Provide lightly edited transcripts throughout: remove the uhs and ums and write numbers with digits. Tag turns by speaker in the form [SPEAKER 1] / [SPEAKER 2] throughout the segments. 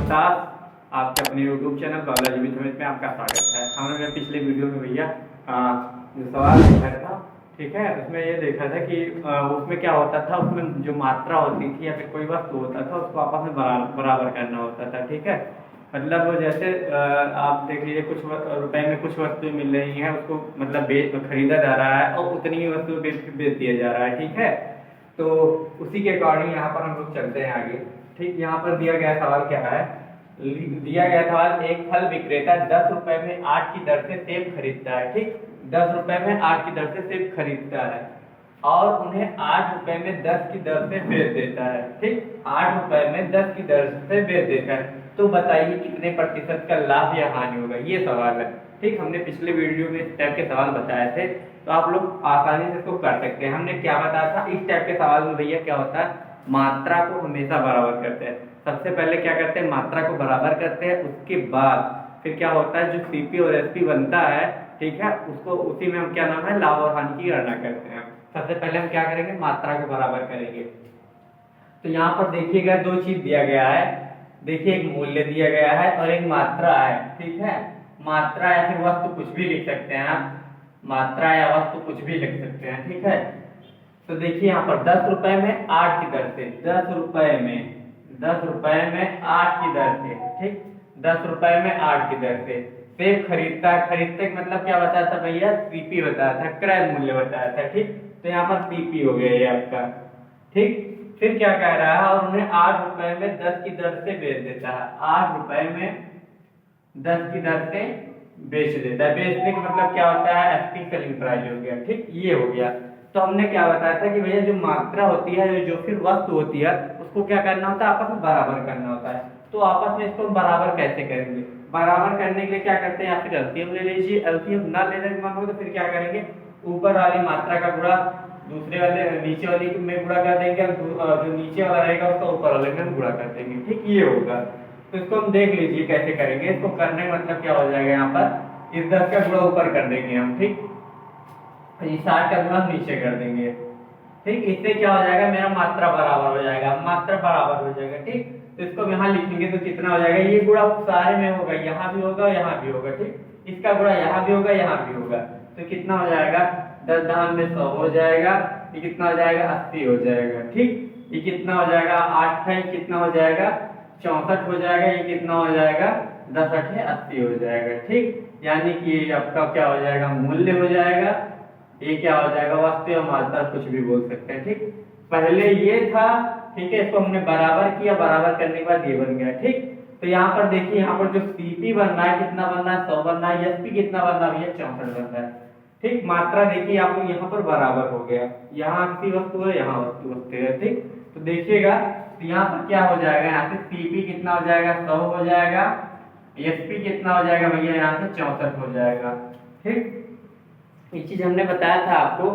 [SPEAKER 1] नमस्कार। आपके अपने YouTube चैनल बालाजी विथ में आपका स्वागत है। हमने पिछले वीडियो में भैया जो सवाल देखा था, ठीक है, उसमें ये देखा था कि उसमें क्या होता था, उसमें जो मात्रा होती थी या फिर कोई वस्तु होता था उसको आपस में बराबर करना होता था। ठीक है, मतलब जैसे आप देख लीजिए कुछ रुपए में कुछ वस्तु मिल रही है, उसको मतलब खरीदा जा रहा है और उतनी ही वस्तु बेच दिया जा रहा है। ठीक है, तो उसी के अकॉर्डिंग यहाँ पर हम लोग चलते हैं आगे। ठीक, यहाँ पर दिया गया सवाल क्या है, दिया गया सवाल, एक फल विक्रेता 10 रुपए में 8 की दर से सेब खरीदता है। ठीक, 10 रुपए में 8 की दर से सेब खरीदता है और उन्हें 8 रुपए में 10 की दर से बेच देता है। ठीक, 8 रुपए में 10 की दर से बेच देता है, तो बताइए कितने प्रतिशत का लाभ या हानि होगा, ये सवाल है। ठीक, हमने पिछले वीडियो में इस टाइप के सवाल बताए थे, तो आप लोग आसानी से इसको कर सकते हैं। हमने क्या बताया था, इस टाइप के सवाल में भैया क्या होता है, मात्रा को हमेशा बराबर करते हैं। सबसे पहले क्या करते हैं, मात्रा को बराबर करते हैं, उसके बाद फिर क्या होता है, जो सीपी और एसपी बनता है, ठीक है, उसको उसी में हम क्या नाम है, लाभ और हानि की गणना करते हैं। सबसे पहले हम क्या करेंगे, मात्रा को बराबर करेंगे। तो यहाँ पर देखिएगा दो चीज दिया गया है, देखिए एक मूल्य दिया गया है और एक मात्रा है। ठीक है, मात्रा या फिर वस्तु कुछ भी लिख सकते हैं आप, मात्रा या वस्तु कुछ भी लिख सकते हैं। ठीक है, तो देखिए यहाँ पर 10 रुपए में 8 की दर से, 10 रुपए में 8 की दर से, ठीक, 10 रुपए में 8 की दर से सेब खरीदता है। खरीदते मतलब क्या बताया था भैया, सीपी बताया था, क्रय मूल्य बताया था। ठीक, तो यहाँ पर सीपी हो गया ये आपका। ठीक, फिर क्या कह रहा है, और उन्हें 8 रुपए में 10 की दर से बेच देता है, 8 रुपए में 10 की दर से बेच देता है। बेचने का मतलब क्या होता है, एसपी सेलिंग प्राइस हो गया। ठीक, ये हो गया। तो हमने क्या बताया था कि भैया जो मात्रा होती है, जो फिर वस्तु होती है, उसको क्या करना होता है, आपस में बराबर करना होता है। तो आपस में इसको बराबर कैसे करेंगे, बराबर करने के लिए क्या करते हैं, या फिर एलसीएम ले लीजिए। एलसीएम ना लेने का मन हो तो फिर क्या करेंगे, ऊपर वाली मात्रा का गुणा दूसरे वाले नीचे वाली में गुणा कर देंगे, जो नीचे वाला रहेगा उसका ऊपर वाले में गुणा कर देंगे। ठीक, ये होगा। तो इसको हम देख लीजिए कैसे करेंगे। इसको करने का मतलब क्या हो जाएगा, यहाँ पर इस 10 का गुणा ऊपर कर देंगे हम। ठीक, ये 60 का गुणा नीचे कर देंगे। ठीक, इससे क्या हो जाएगा, मेरा मात्रा बराबर हो जाएगा, मात्रा बराबर हो जाएगा। ठीक, तो इसको हम यहाँ लिखेंगे तो कितना हो जाएगा, ये गुणा सारे में होगा, यहाँ भी होगा यहाँ भी होगा। ठीक, इसका गुणा यहाँ भी होगा यहाँ भी होगा, तो कितना हो जाएगा, 10 दान में 100 हो जाएगा, ये कितना हो जाएगा, 80 हो जाएगा। ठीक, ये कितना हो जाएगा, 8 का कितना हो जाएगा, 64 हो जाएगा, ये कितना हो जाएगा, 10 8 80 हो जाएगा। ठीक, यानी कि आपका क्या हो जाएगा, मूल्य हो जाएगा, ये क्या हो जाएगा, वस्तु या मात्रा कुछ भी बोल सकते हैं। ठीक, पहले ये था, ठीक है, इसको हमने बराबर किया, बराबर करने के बाद ये बन गया। ठीक, तो यहाँ पर देखिए, यहाँ पर जो सीपी बन रहा है कितना बन रहा है, 100 बन रहा है, एसपी कितना बन रहा है, ये 64 बन रहा है। ठीक, मात्रा देखिए आपको यहाँ पर बराबर हो गया, यहाँ की वस्तु है, यहाँ वस्तु है। ठीक, तो देखिएगा, तो यहाँ पर क्या हो जाएगा, यहाँ से सीपी कितना हो जाएगा, 100 हो जाएगा, एसपी कितना हो जाएगा भैया, यहाँ से 64 हो जाएगा। ठीक, ये चीज हमने बताया था आपको,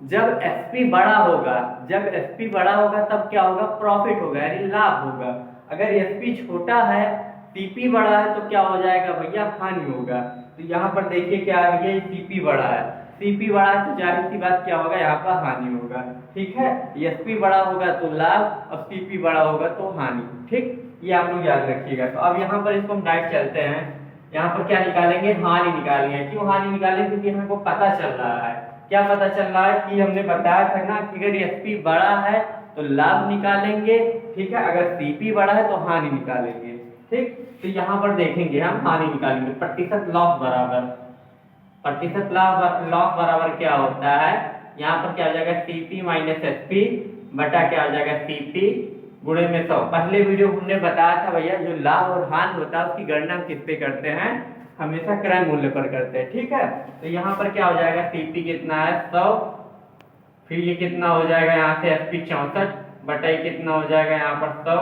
[SPEAKER 1] जब एसपी बड़ा होगा, जब एसपी बड़ा होगा तब क्या होगा, प्रॉफिट होगा, यानी लाभ होगा। अगर एसपी छोटा है, सीपी बड़ा है, तो क्या हो जाएगा भैया, हानि होगा। तो यहाँ पर देखिए क्या आ गया, सीपी बड़ा है, सीपी बड़ा है तो जाहिर सी बात क्या होगा, यहाँ पर हानि होगा। ठीक है, एसपी बड़ा होगा तो लाभ और सीपी बड़ा होगा तो हानि। ठीक, ये आप लोग याद रखिएगा। तो अब यहाँ पर इसको हम डायरेक्ट चलते हैं, यहाँ पर क्या निकालेंगे, हानि निकालेंगे। क्यों हानि निकालेंगे, क्योंकि हमको पता चल रहा है, क्या पता चल रहा है कि हमने बताया था ना कि अगर एसपी बड़ा है तो लाभ निकालेंगे। ठीक है, अगर सीपी बड़ा है तो हानि निकालेंगे। ठीक, तो यहाँ पर देखेंगे हम हानि निकालेंगे, प्रतिशत लॉस बराबर, प्रतिशत लॉस बराबर क्या होता है, यहाँ पर क्या हो जाएगा, सीपी माइनस एसपी बटा क्या हो जाएगा, सीपी गुणे में 100। पहले वीडियो हमने बताया था भैया, जो लाभ और हानि होता है उसकी गणना हम किस पे करते हैं, हमेशा क्रय मूल्य पर करते हैं। ठीक है, तो यहाँ पर क्या हो जाएगा, सीपी कितना है, 100, फिर ये कितना हो जाएगा, यहाँ से एसपी 64 बटा ये कितना हो जाएगा, यहाँ पर 100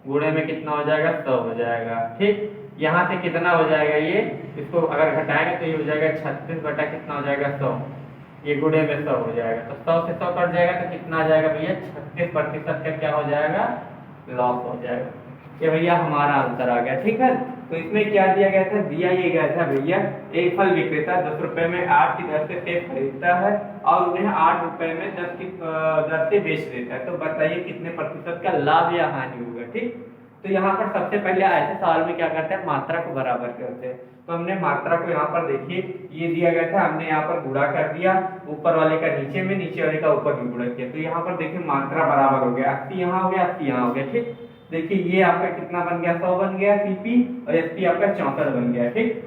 [SPEAKER 1] गुणे में कितना हो जाएगा, 100 हो जाएगा। ठीक, यहाँ से कितना हो जाएगा, ये इसको अगर घटाएंगे तो ये हो जाएगा 36 बटा कितना हो जाएगा, 100, ये गुणे में 100 हो जाएगा। तो 100 से 100 कट जाएगा तो कितना आ जाएगा भैया, 36% का क्या हो जाएगा, लॉस हो जाएगा। ये भैया हमारा आंसर आ गया। ठीक है, तो इसमें क्या दिया गया था, दिया ये गया था भैया, एक फल विक्रेता 10 रुपए में 8 की दर से सेब खरीदता है और उन्हें 8 रुपए में 10 की दर से बेच देता है, तो बताइए कितने प्रतिशत का लाभ या हानि होगा। ठीक, तो यहाँ पर सबसे पहले ऐसे सवाल में क्या करते हैं, मात्रा को बराबर करते हैं। तो हमने मात्रा को यहाँ पर देखिए ये दिया गया था, हमने यहाँ पर गुणा कर दिया, ऊपर वाले का नीचे में, नीचे वाले का ऊपर में गुणा किया। तो यहाँ पर देखिए मात्रा बराबर हो गया, 80 यहाँ हो गया, 80 यहाँ हो गया। ठीक, देखिए ये आपका कितना बन गया, 100 बन गया सीपी, और एसपी आपका 64 बन गया। ठीक,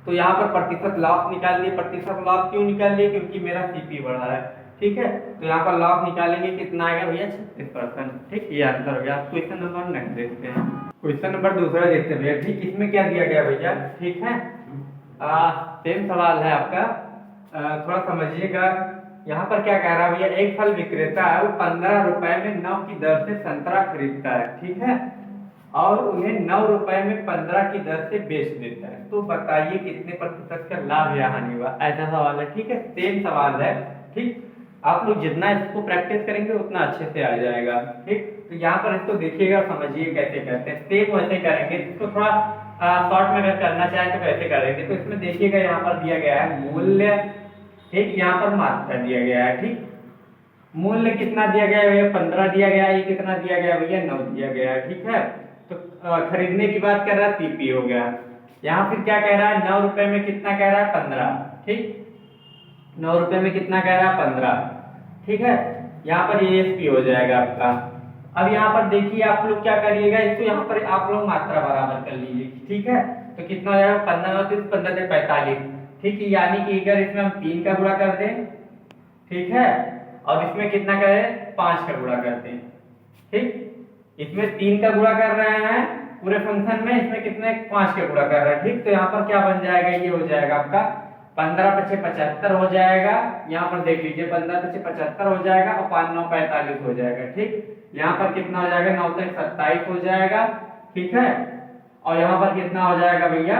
[SPEAKER 1] तो यहाँ पर प्रतिशत लॉस निकाल लिए। प्रतिशत लॉस क्यों निकाल लिए, क्योंकि मेरा सीपी बढ़ा है। ठीक है, तो यहाँ पर लॉस निकालेंगे, कितना आएगा भैया, 36%। ठीक, ये आंसर हो गया। क्वेश्चन नंबर नेक्स्ट देखते हैं। क्वेश्चन नंबर दूसरा देखते हैं भैया। ठीक, इसमें क्या दिया गया भैया, ठीक है, सेम सवाल है आपका, थोड़ा समझिएगा। यहाँ पर क्या कह रहा है भैया, एक फल विक्रेता है, वो 15 रुपए में 9 की दर से संतरा खरीदता है। ठीक है, और उन्हें 9 रुपए में 15 की दर से बेच देता है। तो बताइए कितने प्रतिशत का लाभ या हानि हुआ, ऐसा सवाल है। ठीक है, सेम सवाल है। ठीक, आप लोग जितना इसको प्रैक्टिस करेंगे उतना अच्छे से आ जाएगा। ठीक, तो यहाँ पर इसको देखिएगा, समझिए कैसे करते हैं। सेम वैसे करेंगे, इसको थोड़ा शॉर्ट में अगर करना चाहें तो कैसे करेंगे। तो इसमें देखिएगा यहाँ पर दिया गया है मूल्य, ठीक, यहाँ पर मात्रा दिया गया है। ठीक, मूल्य कितना दिया गया है भैया, 15 दिया गया है। ये कितना दिया गया भैया, 9 दिया गया है। ठीक है, तो खरीदने की बात कर रहा है, सीपी हो गया। यहाँ फिर क्या कह रहा है, 9 रुपए में कितना कह रहा है, 15। ठीक, 9 रुपए में कितना कह रहा है, 15। ठीक है, यहाँ पर ये एसपी हो जाएगा आपका। अब यहाँ पर देखिए आप लोग क्या करिएगा, इसको यहाँ पर आप लोग मात्रा बराबर कर लीजिए। ठीक है, तो कितना हो जाएगा, 15 से 15 से 45। ठीक है, यानी कि अगर इसमें हम 3 का गुणा कर दें, ठीक है, और इसमें कितना करें, 5 का गुणा कर दें। ठीक, इसमें 3 का गुणा कर रहे हैं पूरे फंक्शन में, इसमें कितने, 5 का गुणा कर रहे हैं। ठीक, तो यहाँ पर क्या बन जाएगा, ये हो जाएगा आपका 15 पचे 75 हो जाएगा। यहाँ पर देख लीजिए 15 पचे 75 हो जाएगा, और 5 9 45 हो जाएगा। ठीक, यहाँ पर कितना हो जाएगा, 9 तक 27 हो जाएगा। ठीक है, और यहाँ पर कितना हो जाएगा भैया,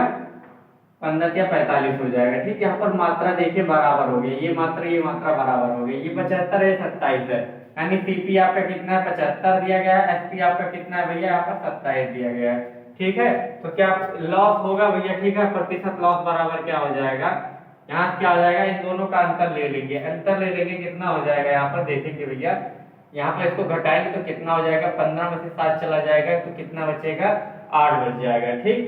[SPEAKER 1] 15 या 45 हो जाएगा। ठीक, यहाँ पर मात्रा देखिए बराबर हो गई, ये मात्रा बराबर हो गई। ये 75 है, 27 है, यानी सीपी आपका कितना है, 75 दिया गया है, एसपी आपका कितना है भैया, यहाँ पर 27 दिया गया है। ठीक है, तो क्या लॉस होगा भैया, ठीक है, प्रतिशत लॉस बराबर क्या हो जाएगा, यहाँ क्या हो जाएगा, इन दोनों का अंतर ले लेंगे। अंतर ले लेंगे, कितना हो जाएगा, यहाँ पर देखेंगे भैया, यहाँ पर इसको घटाएंगे तो कितना हो जाएगा, 15 में से 7 चला जाएगा, तो कितना बचेगा, 8 बच जाएगा। ठीक,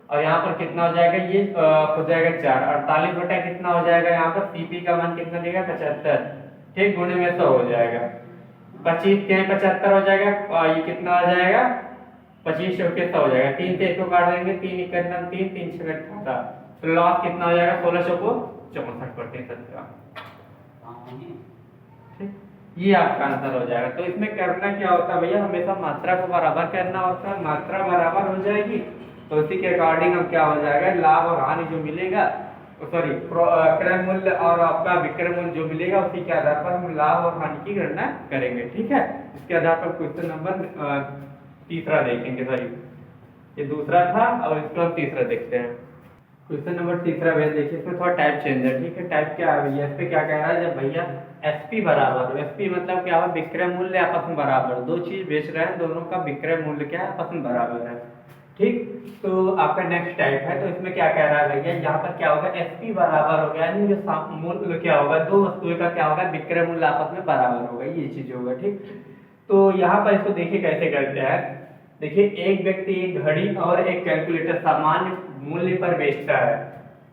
[SPEAKER 1] और यहाँ पर कितना हो जाएगा, ये हो जाएगा 4, 48 बटा कितना हो जाएगा, यहाँ पर सीपी का मान कितना देगा, 75। ठीक, गुणे में 100 हो जाएगा, 25 के 75 हो जाएगा, और ये कितना हो जाएगा, 25 के 100 हो जाएगा। 3 से इसको काट देंगे, 3 इक्यावन 3 3 6 18, तो लॉस कितना हो जाएगा, 16 चौको 64% का। ठीक, ये आपका आंसर हो जाएगा। तो इसमें करना क्या होता है भैया, हमेशा मात्रा को बराबर करना होता है। मात्रा बराबर हो जाएगी तो उसी के अकॉर्डिंग अब क्या हो जाएगा, लाभ और हानि जो मिलेगा, सॉरी क्रय मूल्य और आपका विक्रय मूल्य जो मिलेगा, उसी के आधार पर हम लाभ और हानि की गणना करेंगे। ठीक है, इसके आधार पर क्वेश्चन नंबर तीसरा देखेंगे। सॉरी, ये दूसरा था और इसको हम तीसरा देखते हैं। क्वेश्चन नंबर तीसरा भैया देखिए, इसमें थोड़ा टाइप चेंज है। ठीक है, टाइप क्या है भैया, इस पे क्या कह रहा है, जब भैया एसपी बराबर, एसपी मतलब क्या है, विक्रय मूल्य आपस में बराबर, दो चीज बेच रहे हैं, दोनों का विक्रय मूल्य क्या है, आपस में बराबर है। ठीक, तो आपका नेक्स्ट टाइप है, तो इसमें क्या कह रहा है भैया, यहाँ पर क्या होगा, एसपी बराबर हो गया, यानी जो मूल्य क्या होगा, दो वस्तुओं का क्या होगा, विक्रय मूल्य आपस में बराबर होगा, ये चीज होगा। ठीक, तो यहाँ पर इसको देखिए कैसे करते हैं। देखिए, एक व्यक्ति एक घड़ी और एक कैलकुलेटर सामान्य मूल्य पर बेचता है,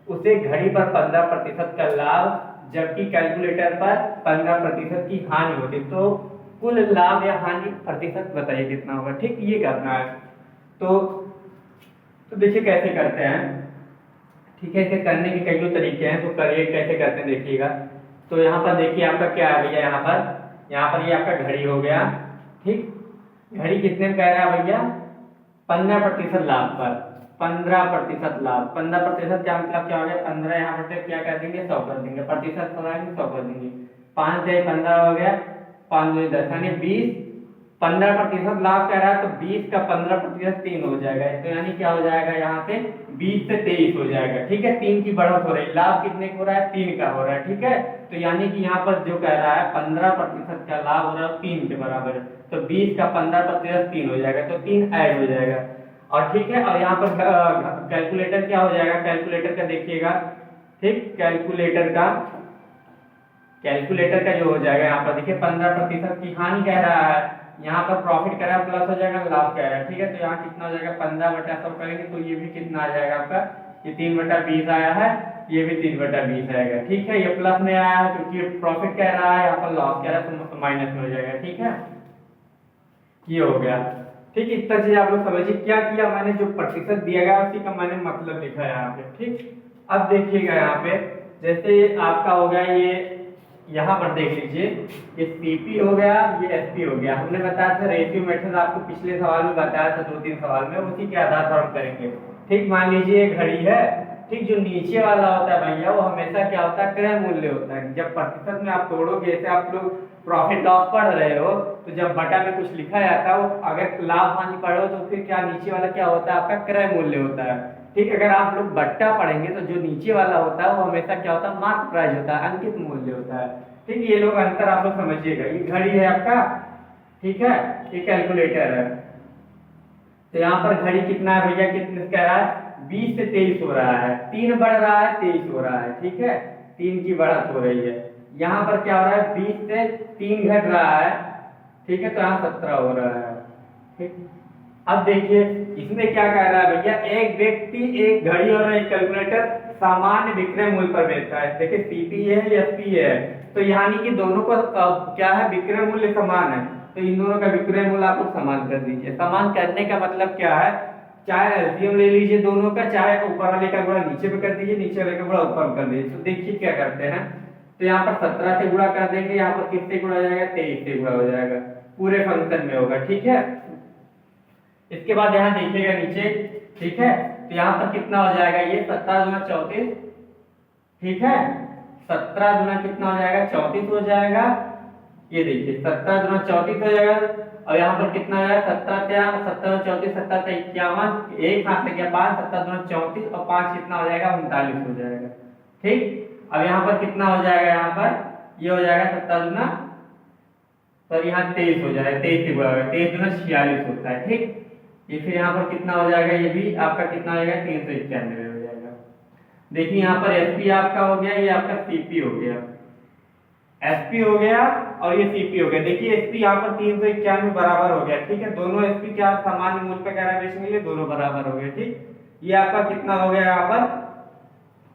[SPEAKER 1] उसे घड़ी पर 15% का लाभ, जबकि कैलकुलेटर पर 15% की हानि होती, तो कुल लाभ या हानि प्रतिशत बताइए कितना होगा। ठीक, ये करना है। तो देखिए कैसे करते हैं। ठीक है, इसे करने के कई तरीके हैं, तो करिए कैसे करते हैं देखिएगा। तो यहाँ पर देखिए आपका क्या है भैया, यहाँ पर ये आपका घड़ी हो गया। ठीक, घड़ी कितने में कह रहा है भैया, 15% लाभ पर, 15% लाभ, 15% क्या मतलब क्या हो गया, 15 यहाँ पर क्या कर देंगे, 100 कर देंगे, प्रतिशत बढ़ाएंगे 100 कर देंगे, 5 से 15 हो गया, 5 2 10 यानी 20, 15% लाभ कह रहा है, तो 20 का 15% 3 हो जाएगा, तो यानी क्या हो जाएगा, यहाँ से 20 से 23 हो जाएगा। ठीक है, 3 की बढ़त हो रही है, लाभ कितने का हो रहा है, 3 का हो रहा है। ठीक है, तो यानी कि यहाँ पर जो कह रहा है 15% का लाभ हो रहा है 3 के बराबर है, तो 20 का 15% 3 हो जाएगा, तो 3 ऐड हो जाएगा। और ठीक है, और यहाँ पर कैलकुलेटर क्या हो जाएगा, कैलकुलेटर का देखिएगा। ठीक, कैलकुलेटर का जो हो जाएगा, यहाँ पर देखिए 15% की हानि कह रहा है, यहाँ पर प्रॉफिट कह रहा है प्लस हो जाएगा, लॉस कह रहा है, ठीक है। तो यहाँ कितना हो जाएगा 15/100 करेंगे तो ये भी कितना आ जाएगा आपका, ये 3/20 आया है, ये भी 3/20 आएगा, ठीक है। ये प्लस में आया है क्योंकि प्रॉफिट कह रहा है, यहाँ पर लॉस कह रहा है तो माइनस में हो जाएगा, ठीक है। ये हो गया, ठीक। इतना चीज आप लोग समझिए। क्या किया मैंने, जो प्रतिशत दिया गया उसी का मैंने मतलब लिखा है यहाँ पे, ठीक। अब देखिएगा यहाँ पे, जैसे आपका हो गया ये, यहाँ पर देख लीजिए, ये सीपी हो गया, ये एसपी हो गया। हमने बताया था रेशियो मेथड, आपको पिछले सवाल में बताया था 2-3 सवाल में, उसी के आधार पर हम करेंगे, ठीक। मान लीजिए घड़ी है, ठीक। जो नीचे वाला होता है भैया वो हमेशा क्या होता है, क्रय मूल्य होता है। जब प्रतिशत में आप तोड़ोगे, जैसे आप लोग प्रॉफिट लॉस पढ़ रहे हो, तो जब बटा में कुछ लिखा जाता है, अगर लाभ हानि पढ़ो तो फिर क्या नीचे वाला क्या होता है, आपका क्रय मूल्य होता है, ठीक। अगर आप लोग बट्टा पढ़ेंगे तो जो नीचे वाला होता है वो हमेशा क्या होता है, मार्क प्राइस होता है, अंकित मूल्य होता है, ठीक। ये लोग अंतर आप लोग समझिएगा। ये घड़ी है आपका, ठीक है, ये कैलकुलेटर है। तो यहाँ पर घड़ी कितना है भैया, कितने कह रहा है, 20 से 23 हो रहा है, 3 बढ़ रहा है 23 हो रहा है, ठीक है, 3 की बढ़त हो रही है। यहाँ पर क्या हो रहा है, 20 से 3 घट रहा है, ठीक है, तो यहाँ 17 हो रहा है, ठीक। अब देखिए इसमें क्या कह रहा है भैया, एक व्यक्ति एक घड़ी और एक कैलकुलेटर सामान्य विक्रय मूल्य पर बेचता है। देखिए सीपी है, एसपी है, तो यानी कि दोनों को क्या है, विक्रय मूल्य समान है, तो इन दोनों का विक्रय मूल्य आप लोग समान कर दीजिए। समान करने का मतलब क्या है, चाहे एलसीएम ले लीजिए दोनों का, चाहे ऊपर वाले का गुणा नीचे में कर दीजिए, नीचे वाले का गुणा ऊपर में कर दीजिए। तो देखिए क्या करते हैं, तो यहाँ पर 17 से गुणा कर देंगे, यहाँ पर किससे गुणा हो जाएगा, 23 से गुणा हो जाएगा, पूरे फंक्शन में होगा, ठीक है। इसके बाद यहाँ देखिएगा नीचे, ठीक है, तो यहाँ पर कितना हो जाएगा, ये 17 दूना 34, ठीक है, 17 दूना कितना हो जाएगा, 34 हो जाएगा। ये देखिए 17 दूना 34 हो जाएगा, और यहाँ पर कितना हो जाएगा, 17 34 17 51, एक हाथ लग गया 5, 17 दूना 34 और 5 कितना हो जाएगा, 39 हो जाएगा, ठीक। अब यहाँ पर कितना हो जाएगा, यहाँ पर ये हो जाएगा 17 दूना, तो यहाँ 23 हो जाएगा, 23 से गुणा होगा, 23 दूना 46 होता है, ठीक। ये फिर यहाँ पर कितना हो जाएगा, ये भी आपका कितना हो जाएगा, 391 हो जाएगा। देखिए यहाँ पर एसपी आपका हो गया, ये आपका सीपी हो गया, एसपी हो गया और ये सीपी हो गया। देखिए एसपी यहाँ पर 391 बराबर हो गया, ठीक है। दोनों एसपी क्या सामान्य मूल्य पे कह रहा है बेचने के लिए, दोनों बराबर हो गए, ठीक। ये आपका कितना हो गया, यहाँ पर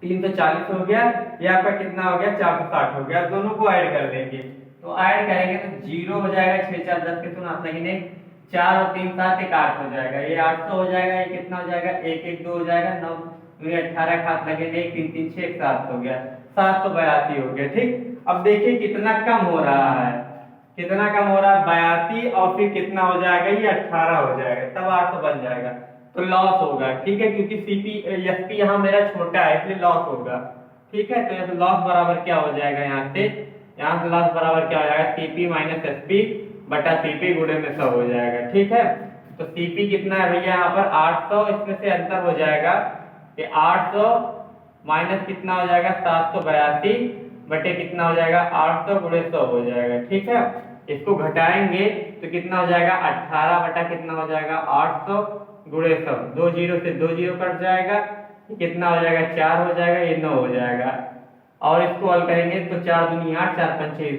[SPEAKER 1] 340 हो गया, ये आपका कितना हो गया, 460 हो गया। दोनों को ऐड कर देंगे, तो ऐड करेंगे तो 0 हो जाएगा, 6 4 10 के सुना लेकिन 4 और 3 7 1 8 हो जाएगा, ये 800 हो जाएगा। ये कितना हो जाएगा, 1 1 2 हो जाएगा, 9 2 18 खात लगेंगे, 1 3 3 6 7 हो गया, 782 हो गया, ठीक। अब देखिए कितना कम हो रहा है, कितना कम हो रहा है, 82, और फिर कितना हो जाएगा, ये 18 हो जाएगा, तब 800 बन जाएगा, तो लॉस होगा, ठीक है, क्योंकि सीपी एसपी यहाँ मेरा छोटा है इसलिए लॉस होगा, ठीक है। तो लॉस बराबर क्या हो जाएगा, यहाँ से लॉस बराबर क्या हो जाएगा, सीपी माइनस एसपी बटा सीपी गुणे में 100 हो जाएगा, ठीक है। तो सीपी कितना है भैया, यहाँ पर 800, इसमें से अंतर हो जाएगा कि 800 माइनस कितना हो जाएगा, 782 बटे कितना हो जाएगा, 800 गुणे 100 हो जाएगा, ठीक है। इसको घटाएंगे तो कितना हो जाएगा, 18 बटा कितना हो जाएगा, 800 गुणे 100, 2 0 से 2 0 कट जाएगा, कितना हो जाएगा, 4 हो जाएगा, ये 9 हो जाएगा। और इसको हल करेंगे तो 4 दूनी 8, 4 5 6,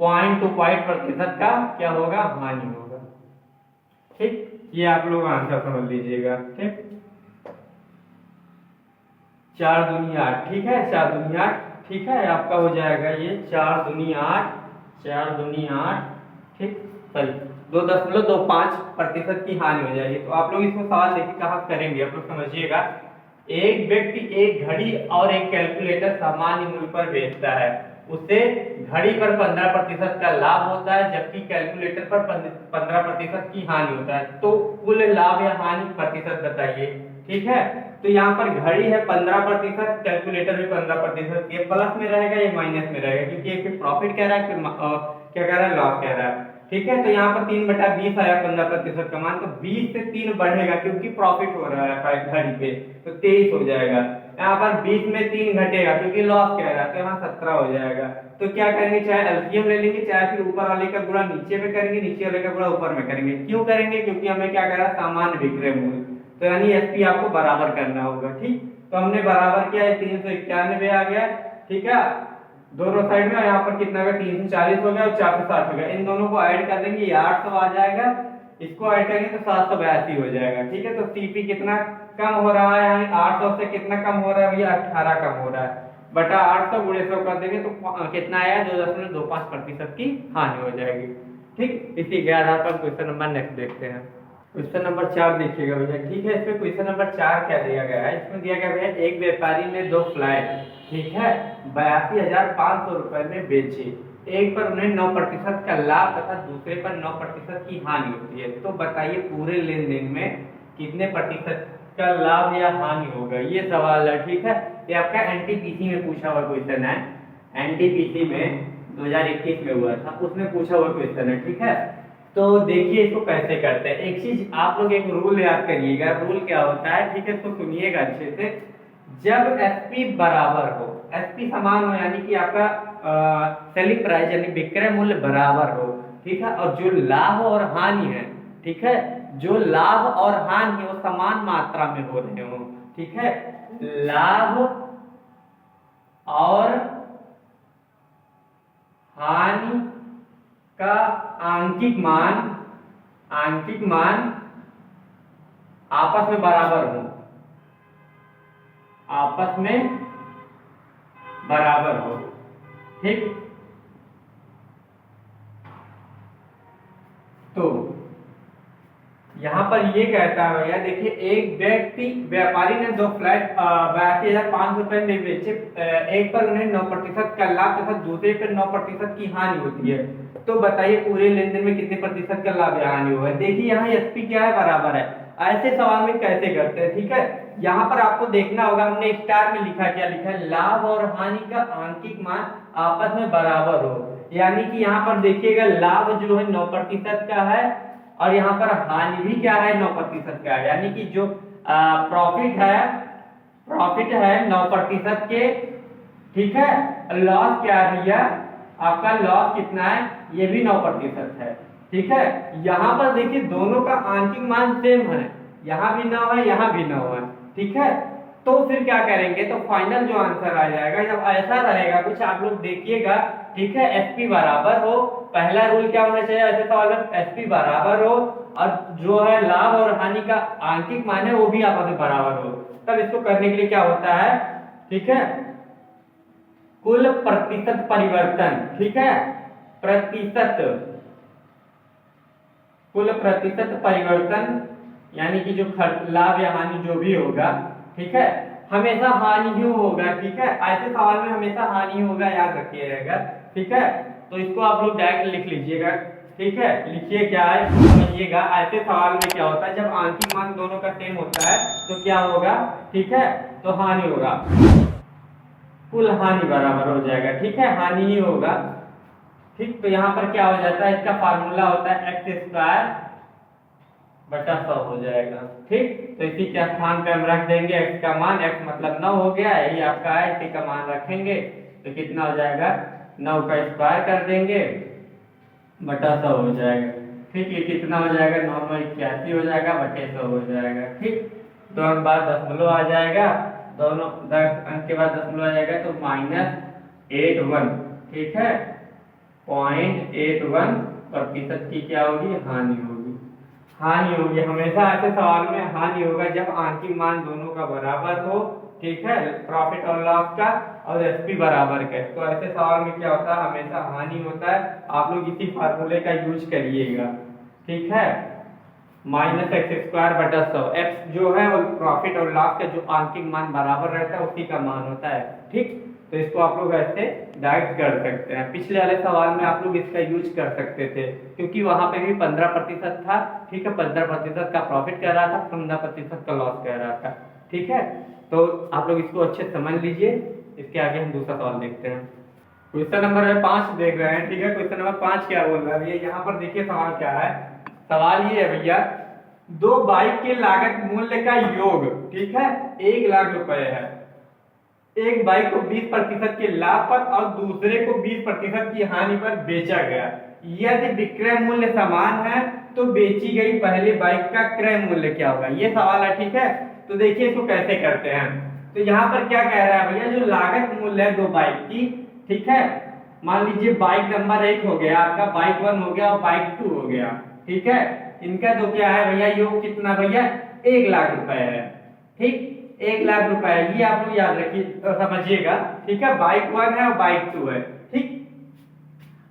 [SPEAKER 1] पॉइंट टू पॉइंट प्रतिशत का क्या होगा, हानि होगा, ठीक। ये आप लोग आंसर समझ लीजिएगा, ठीक। 4 दूनी 8, ठीक है, 4 दूनी 8, ठीक है, आपका हो जाएगा ये 4 दूनी 8, 4 दूनी 8, ठीक, सही 2.25% की हानि हो जाएगी। तो आप लोग इसमें सवाल देखिए कहाँ करेंगे, आप लोग समझिएगा। एक व्यक्ति एक घड़ी और एक कैलकुलेटर सामान्य मूल्य पर बेचता है, उससे घड़ी पर 15% का लाभ होता है, जबकि कैलकुलेटर पर 15% की हानि होता है। तो कुल लाभ या हानि प्रतिशत बताइए, ठीक है। तो यहाँ पर घड़ी है 15%, कैलकुलेटर भी 15%, ये प्लस में रहेगा, ये माइनस में रहेगा, क्योंकि ये फिर प्रॉफिट कह रहा है, फिर क्या कह रहा है, लॉस कह रहा है, ठीक है। तो यहाँ पर 3/20 आया 15% का मान, तो 20 से 3 बढ़ेगा क्योंकि प्रॉफिट हो रहा है घड़ी पे, तो 23 हो जाएगा। यहाँ पर 20 में 3 घटेगा क्योंकि लॉस कह रहा है, तो यहाँ 17 हो जाएगा। तो क्या करेंगे, चाहे एलसीएम ले लेंगे, चाहे फिर ऊपर वाले का गुणा नीचे में करेंगे, नीचे वाले का गुणा ऊपर में करेंगे। क्यों करेंगे, क्योंकि हमें क्या कह रहा है, सामान्य विक्रय मूल्य, तो यानी एसपी आपको बराबर करना होगा, ठीक। तो हमने बराबर किया, 391 आ गया, ठीक है। दोनों साइड में, यहाँ पर कितना होगा 340 हो गया और 460 हो गया, इन दोनों को ऐड कर देंगे, ये 800 आ जाएगा, इसको ऐड करेंगे तो 782 हो जाएगा। ठीक है, तो सीपी कितना कम हो रहा है, यानी 800 से कितना कम हो रहा है भैया, 18 कम हो रहा है, बटा 800 गुणे 100 कर देंगे तो कितना आया, 2.25% की हानि हो जाएगी। ठीक, इसी के आधार पर क्वेश्चन नंबर नेक्स्ट देखते हैं। क्वेश्चन नंबर 4 देखिएगा भैया। ठीक है, इसमें क्वेश्चन नंबर 4 क्या दिया गया है, इसमें दिया गया है एक व्यापारी ने 2 फ्लैट, ठीक है, 82,500 रुपए में बेचे, एक पर उन्हें 9% का लाभ तथा दूसरे पर 9% की हानि होती है, तो बताइए पूरे लेन देन में कितने प्रतिशत का लाभ या हानि होगा, ये सवाल है। ठीक है, ये आपका एनटीपीसी में पूछा हुआ क्वेश्चन है, एनटीपीसी में 2021 में हुआ था, उसमें पूछा हुआ क्वेश्चन है। ठीक है, तो देखिए इसको कैसे करते हैं। एक चीज आप लोग एक रूल याद करिएगा, रूल क्या होता है, ठीक है, तो सुनिएगा अच्छे से। जब एसपी बराबर हो, एसपी समान हो, यानी कि आपका सेलिंग प्राइस यानी विक्रय मूल्य बराबर हो, ठीक है, और जो लाभ और हानि है, ठीक है, जो लाभ और हानि वो समान मात्रा में हो रहे हो, ठीक है, लाभ और हानि का आंकिक मान आपस में बराबर हो, आपस में बराबर हो। ठीक, तो यहां पर ये कहता है भैया, देखिए एक व्यापारी ने 2 फ्लैट 82,500 रुपए में बेचे, एक पर उन्हें 9% का लाभ तथा दूसरे पर 9% की हानि होती है, तो बताइए पूरे लेन देन में कितने प्रतिशत का लाभ या हानि होगा। देखिए यहाँ एसपी क्या है, बराबर है। ऐसे सवाल में कैसे करते हैं, ठीक है, यहाँ पर आपको देखना होगा, हमने स्टार में लिखा, क्या लिखा है, लाभ और हानि का आंकिक मान आपस में बराबर हो, यानी कि यहाँ पर देखिएगा लाभ जो है 9% का है और यहाँ पर हानि भी क्या है, 9% का है, यानी कि जो प्रॉफिट है 9% के, ठीक है, लॉस क्या है भैया, आपका लॉस कितना है, ये भी 9% है। ठीक है, यहाँ पर देखिए दोनों का आंशिक मान सेम है, यहाँ भी 9 है, यहाँ भी 9 है। ठीक है, तो फिर क्या करेंगे, तो फाइनल जो आंसर आ जाएगा, जब ऐसा रहेगा कुछ, आप लोग देखिएगा, ठीक है, एसपी बराबर हो, पहला रूल क्या होना चाहिए ऐसे सवाल में, एसपी बराबर हो और जो है लाभ और हानि का आंशिक मान है वो भी आपस में बराबर हो। तब इसको करने के लिए क्या होता है, ठीक है, कुल प्रतिशत परिवर्तन, ठीक है, कुल प्रतिशत परिवर्तन, यानी कि जो लाभ या हानि जो भी होगा, ठीक है, हमेशा हानि ही होगा। ठीक है, ऐसे सवाल में हमेशा हानि होगा, याद रखिएगा। ठीक है, तो इसको आप लोग डायरेक्ट लिख लीजिएगा। ठीक है, लिखिए क्या है, समझिएगा। ऐसे सवाल में क्या होता है, जब आंशिक मान दोनों का सेम होता है तो क्या होगा, ठीक है, तो हानि होगा, कुल हानि बराबर हो जाएगा। ठीक है, हानि ही होगा। ठीक, तो यहाँ पर क्या हो जाता है, इसका फार्मूला होता है x² बटा 100 हो जाएगा। ठीक, तो इसी के स्थान पे हम रख देंगे x का मान, x मतलब 9 हो गया, यही आपका है, इसी का मान रखेंगे तो कितना हो जाएगा, 9 का स्क्वायर कर देंगे बटा 100 हो जाएगा। ठीक, ये कितना हो जाएगा, 981 हो जाएगा बटे 100 हो जाएगा। ठीक, दोनों बार दशमलव आ जाएगा, दोनों अंक के बाद दशमलव आ जाएगा तो -81। ठीक है, 0.81% की क्या होगी, हानि होगी। हानि होगी, हमेशा ऐसे सवाल में हानि होगा जब आंशिक मान दोनों का बराबर हो। ठीक है, प्रॉफिट और लॉस का और एसपी बराबर का, तो ऐसे सवाल में क्या होता है, हमेशा हानि होता है। आप लोग इसी फार्मूले का यूज करिएगा। ठीक है, -x² बटा 100, x जो है वो प्रॉफिट और लॉस का जो आंशिक मान बराबर रहता है उसी का मान होता है। ठीक, तो इसको आप लोग ऐसे डायरेक्ट कर सकते हैं। पिछले वाले सवाल में आप लोग इसका यूज कर सकते थे, क्योंकि वहां पे भी 15% था। ठीक है, 15% का प्रॉफिट कह रहा था, 15% का लॉस कह रहा था। ठीक है, तो आप लोग इसको अच्छे समझ लीजिए। इसके आगे हम दूसरा सवाल देखते हैं। क्वेश्चन नंबर 5 देख रहे हैं। ठीक है, क्वेश्चन नंबर 5 क्या बोल रहा है भैया, यहाँ पर देखिए सवाल क्या है। सवाल ये है भैया, 2 बाइक के लागत मूल्य का योग, ठीक है, 1 लाख रुपए है। एक बाइक को 20% के लाभ पर और दूसरे को 20% की हानि पर बेचा गया। यदि विक्रय मूल्य समान है तो बेची गई पहले बाइक का क्रय मूल्य क्या होगा, ये सवाल है। ठीक है, तो देखिए इसको कैसे करते हैं। तो यहाँ पर क्या कह रहा है भैया, जो लागत मूल्य है 2 बाइक की, ठीक है। मान लीजिए बाइक नंबर 1 हो गया आपका, बाइक 1 हो गया और बाइक 2 हो गया, ठीक है। इनका तो क्या है भैया, योग कितना भैया, 1 लाख रुपए है, ठीक। 1 लाख रुपए, ये आप लोग याद रखिए, समझिएगा, ठीक है। बाइक 1 है और बाइक 2 है, ठीक।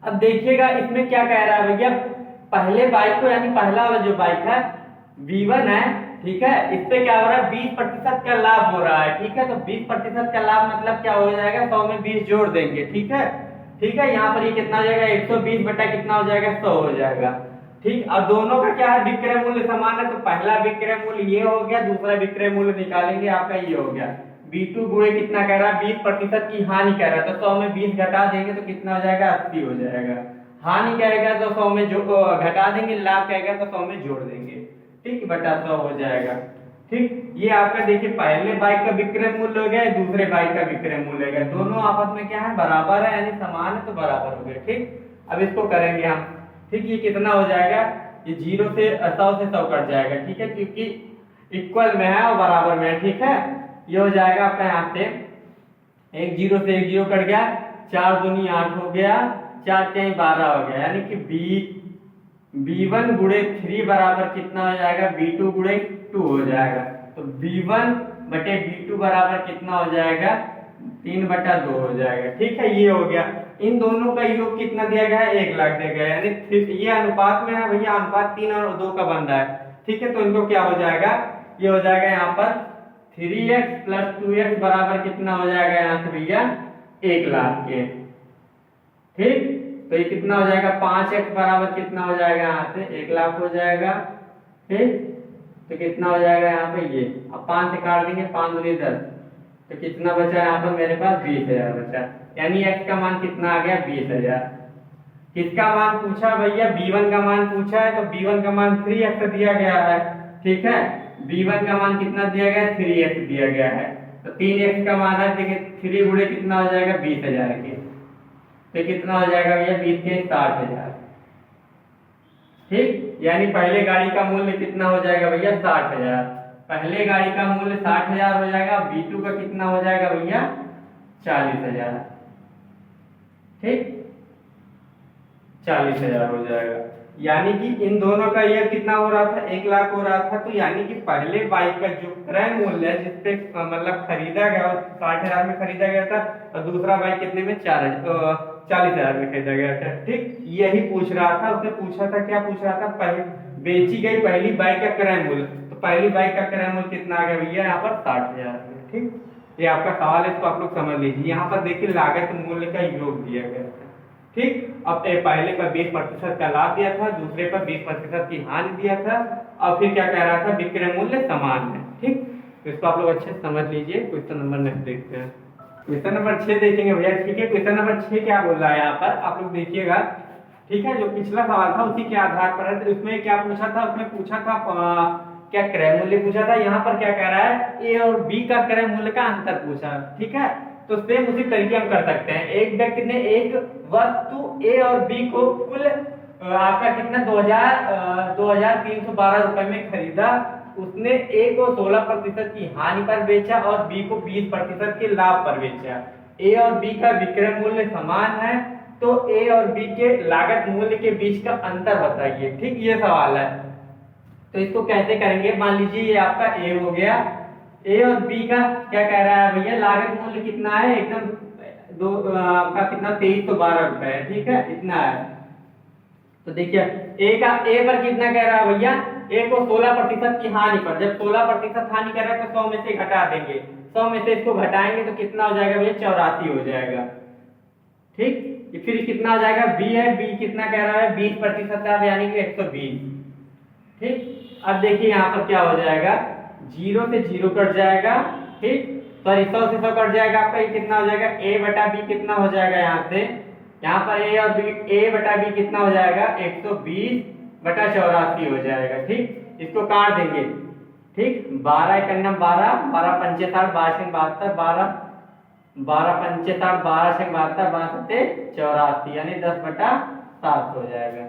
[SPEAKER 1] अब देखिएगा इसमें क्या कह रहा है भैया, पहले बाइक को, यानी पहला वाला जो बाइक है V1 है, ठीक है, इस पे क्या हो रहा है, 20% का लाभ हो रहा है, ठीक है। तो 20% का लाभ मतलब क्या हो जाएगा, 100 में 20 जोड़ देंगे, ठीक है, ठीक है। यहाँ पर ये कितना हो जाएगा, 120 बटा कितना हो जाएगा, 100 हो जाएगा, ठीक। और दोनों का क्या है, विक्रय मूल्य समान है, तो पहला विक्रय मूल्य ये हो गया, दूसरा विक्रय मूल्य निकालेंगे आपका ये हो गया। B2 गुणे कितना कह रहा है, 20% की हानि कह रहा है, तो 100 में 20 घटा देंगे तो कितना हो जाएगा, 80 हो जाएगा। हानि कहेगा तो 100 में जो घटा देंगे, लाभ कहेगा तो 100 में जोड़ देंगे, ठीक, बटा 100 हो जाएगा, ठीक। ये आपका देखिए पहले बाइक का विक्रय मूल्य हो गया, दूसरे बाइक का विक्रय मूल्य हो गया, दोनों आपस में क्या है, बराबर है, यानी समान है, तो बराबर हो गया, ठीक। अब इसको करेंगे हम, ठीक। ये कितना हो जाएगा, ये 0 से 100 से 100 कट जाएगा, ठीक है, क्योंकि इक्वल में है और बराबर में है, ठीक है। ये हो जाएगा आपका यहाँ से 1 0 से 1 0 कट गया, 4 दूनी 8 हो गया, 4 3 12 हो गया, यानी कि B1 गुणे 3 बराबर कितना हो जाएगा, B2 गुणे 2 हो जाएगा। तो B1 बटे B2 बराबर कितना हो जाएगा, 3 बटा 2 हो जाएगा, ठीक है। ये हो गया, इन दोनों का योग कितना दिया गया है, 1 लाख दिया गया है, यानी ये अनुपात में है भैया, अनुपात 3 और 2 का बन रहा है, ठीक है। तो इनको क्या हो जाएगा, ये हो जाएगा यहाँ पर 3x प्लस 2x बराबर कितना हो जाएगा यहाँ से भैया, 1 लाख के, ठीक। तो ये कितना हो जाएगा, 5x बराबर कितना हो जाएगा, यहाँ से 1 लाख हो जाएगा, ठीक। तो कितना हो जाएगा यहाँ पे, ये अब 5 से काट देंगे, 5 दूनी 10, तो कितना बचा यहाँ पर मेरे पास, 20,000 बचा, यानी x का मान कितना आ गया, 20,000। किसका मान पूछा भैया, B1 का मान पूछा है, तो B1 का मान 3x दिया गया है, ठीक है। B1 का मान कितना दिया गया है, 3x दिया गया है, तो 3x का मान है, देखिए 3 गुणे कितना हो जाएगा, 20,000 के, तो कितना हो जाएगा भैया, 20 के 60,000, ठीक। यानी पहले गाड़ी का मूल्य कितना हो जाएगा भैया, 60,000, पहले गाड़ी का मूल्य 60,000 हो जाएगा, B2 का कितना हो जाएगा भैया, 40,000, ठीक, 40,000 हो जाएगा। यानी कि इन दोनों का ये कितना हो रहा था, 1 लाख हो रहा था, तो यानी कि पहले बाइक का जो क्रय मूल्य है, जिसपे मतलब खरीदा गया, 60,000 में खरीदा गया था, और दूसरा बाइक कितने में, 40,000 में खरीदा गया था, ठीक। यही पूछ रहा था, उसने पूछा था, क्या पूछ रहा था, पहले बेची गई पहली बाइक का क्रय मूल्य, तो पहली बाइक का क्रय मूल्य कितना आ गया भैया, यहाँ पर 60,000, ठीक। ये आपका सवाल है, इसको आप लोग समझ लीजिए। यहाँ पर देखिए लागत मूल्य का योग दिया गया है, ठीक। अब पहले पर 20% का लाभ दिया था, दूसरे पर 20% की हानि दिया था, और फिर क्या कह रहा था, विक्रय मूल्य समान है, ठीक। तो इसको आप लोग अच्छे से समझ लीजिए। क्वेश्चन नंबर नेक्स्ट देखते हैं, क्वेश्चन नंबर 6 देखेंगे भैया, ठीक है। क्वेश्चन नंबर 6 क्या बोल रहा है यहाँ पर, आप लोग देखिएगा, ठीक है। जो पिछला सवाल था उसी के आधार पर है, तो उसमें क्या पूछा था, उसमें पूछा था क्या क्रय मूल्य पूछा था, यहाँ पर क्या कह रहा है, ए और बी का क्रय मूल्य का अंतर पूछा, ठीक है। तो सेम उसी तरीके हम कर सकते हैं, एक व्यक्ति ने एक वस्तु ए और बी को कुल आपका कितना 2,312 रुपए में खरीदा, उसने ए को 16% की हानि पर बेचा और बी को 20% के लाभ पर बेचा। ए और बी का विक्रय मूल्य समान है, तो ए और बी के लागत मूल्य के बीच का अंतर बताइए, ठीक। ये सवाल है, तो इसको कैसे करेंगे, मान लीजिए ये आपका ए हो गया, ए और बी का क्या कह रहा है भैया, लागत मूल्य कितना है, एकदम आपका कितना 2312 रुपए है, ठीक है, इतना है। तो देखिए ए पर कितना कह रहा है भैया, ए को 16% की हानि पर, जब 16% हानि कर रहा है तो 100 में से घटा देंगे, 100 में से इसको घटाएंगे तो कितना हो जाएगा भैया, 84 हो जाएगा, ठीक। फिर कितना हो जाएगा, बी है, बी कितना कह रहा है, 20% है, यानी कि 120, ठीक। अब देखिए यहाँ पर क्या हो जाएगा, 0 से 0 कट जाएगा, ठीक, सॉरी 100 से 100 कट जाएगा, आपका ये कितना हो जाएगा, a बटा b कितना हो जाएगा, यहाँ से यहाँ पर a और b, a बटा b कितना हो जाएगा, 120 बटा 84 हो जाएगा, ठीक। इसको काट देंगे, ठीक, 12 एकन्नम 12, 12 पंचे 60, 12 72, 12 12 पंचे 60, 12 72, 12 84, यानी 10 बटा 7 हो जाएगा,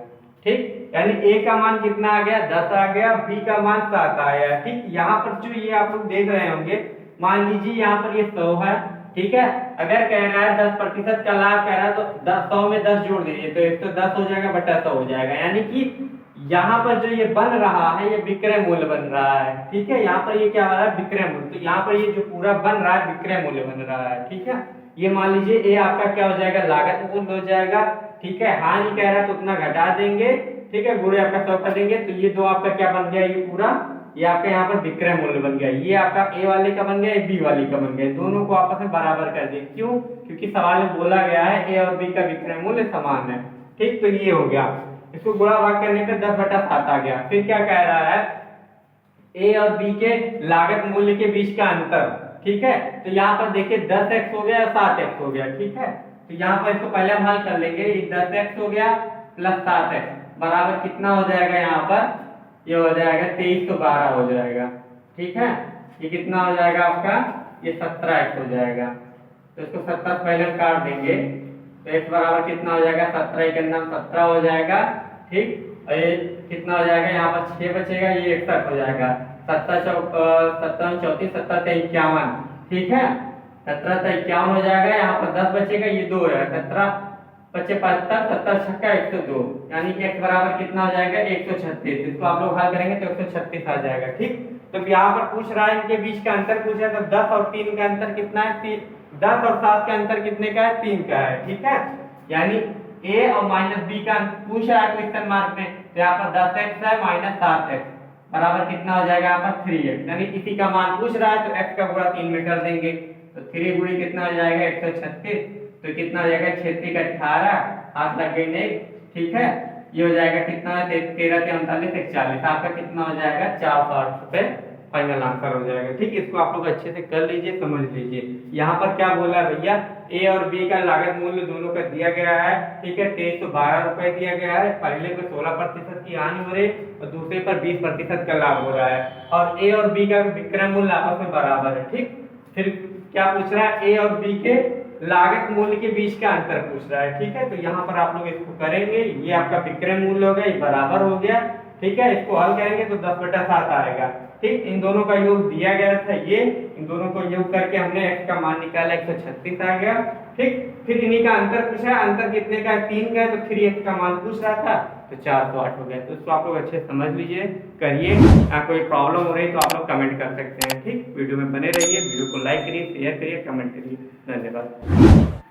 [SPEAKER 1] ठीक। यानी ए का मान कितना आ गया, 10 आ गया, बी का मान 7 आया, ठीक। यहाँ पर जो ये आप लोग देख रहे होंगे, मान लीजिए यहाँ पर ये 100 है, ठीक है। अगर कह रहा है 10% का लाभ कह रहा है तो 100 में 10 जोड़ दीजिए तो 110 हो जाएगा बटा 100 हो जाएगा। यानी कि यहाँ पर जो ये बन रहा है ये विक्रय मूल्य बन रहा है, ठीक है। यहाँ पर ये क्या हो रहा है, विक्रय मूल्य। तो यहाँ पर ये जो पूरा बन रहा है विक्रय मूल्य बन रहा है, ठीक है। ये मान लीजिए ये आपका क्या हो जाएगा, लागत मूल्य हो जाएगा, ठीक है। हानि कह रहा है तो उतना घटा देंगे, ठीक है, गुणे आपका 100 कर देंगे। तो ये दो आपका क्या बन गया, ये पूरा ये आपका यहाँ पर विक्रय मूल्य बन गया। ये आपका ए वाले का बन गया, ये बी वाले का बन गया। दोनों को आपस में बराबर कर दिए। क्यों? क्योंकि सवाल में बोला गया है ए और बी का विक्रय मूल्य समान है, ठीक। तो ये हो गया, इसको गुणा भाग करने पे 10/7 आ गया। फिर क्या कह रहा है, ए और बी के लागत मूल्य के बीच का अंतर, ठीक है। तो यहाँ पर देखिए 10x हो गया, 7x हो गया, ठीक है। तो यहाँ पर इसको पहले हम हल कर लेंगे। ये 10x हो गया प्लस 7x बराबर कितना हो जाएगा, यहाँ पर ये हो जाएगा 2312 हो जाएगा, ठीक है। ये कितना हो जाएगा आपका, ये 17x हो जाएगा। तो इसको 70 पहले हम काट देंगे तो x बराबर कितना हो जाएगा, 17 के अंदर 17 हो जाएगा, ठीक। और ये कितना हो जाएगा, यहाँ पर 6 बचेगा, ये 61 हो जाएगा। 17 34 17 51, ठीक है। 17 51 हो जाएगा, यहाँ पर 10 बचेगा, ये 2 है। 17 25 75 70 छक्का 102, यानी कि x बराबर कितना हो जाएगा, 136। इसको आप लोग हल करेंगे तो 136 आ जाएगा, ठीक। तो यहाँ पर पूछ रहा है इनके बीच का अंतर पूछ रहा है, तो 10 और 3 का अंतर कितना है, 10 और 7 का अंतर कितने का है, 3 का है, ठीक है। यानी a और -b का पूछ रहा है क्वेश्चन मार्क में, तो यहाँ पर 10x है माइनस 7x बराबर कितना हो जाएगा, यहाँ पर 3x। यानी इसी का मान पूछ रहा है तो x का गुणा 3 में कर देंगे। तो 3 गुणी कितना हो जाएगा, 136। तो कितना हो जाएगा, 36 का 18, हाथ लग गई नहीं, ठीक है। ये हो जाएगा कितना है, 13 के 39 41, आपका कितना हो जाएगा, 408 रुपए फाइनल आंसर हो जाएगा, ठीक। इसको आप लोग अच्छे से कर लीजिए, समझ लीजिए। यहाँ पर क्या बोला है भैया, ए और बी का लागत मूल्य दोनों का दिया गया है, ठीक है। 2312 रुपए दिया गया है। पहले पे 16% की हानि हो रही और दूसरे पर 20% का लाभ हो रहा है, और ए और बी का विक्रय मूल्य आपस में बराबर है, ठीक। फिर क्या पूछ रहा है, ए और बी के लागत मूल्य के बीच का अंतर पूछ रहा है, ठीक है। तो यहाँ पर आप लोग इसको करेंगे, ये आपका विक्रय मूल्य हो गया, ये बराबर हो गया, ठीक है। इसको हल करेंगे तो 10/7 आएगा, ठीक। इन दोनों का योग दिया गया था, ये इन दोनों को योग करके हमने x का मान निकाला, 136 आ गया, ठीक। फिर इन्हीं का अंतर पूछा है, अंतर कितने का है, 3 का है। तो 3x का मान पूछ रहा था तो 408 हो गया। तो इसको आप लोग अच्छे समझ लीजिए, करिए। कोई प्रॉब्लम हो रही है तो आप लोग कमेंट कर सकते हैं, ठीक। वीडियो में बने रहिए, वीडियो को लाइक करिए, शेयर करिए, कमेंट करिए। धन्यवाद।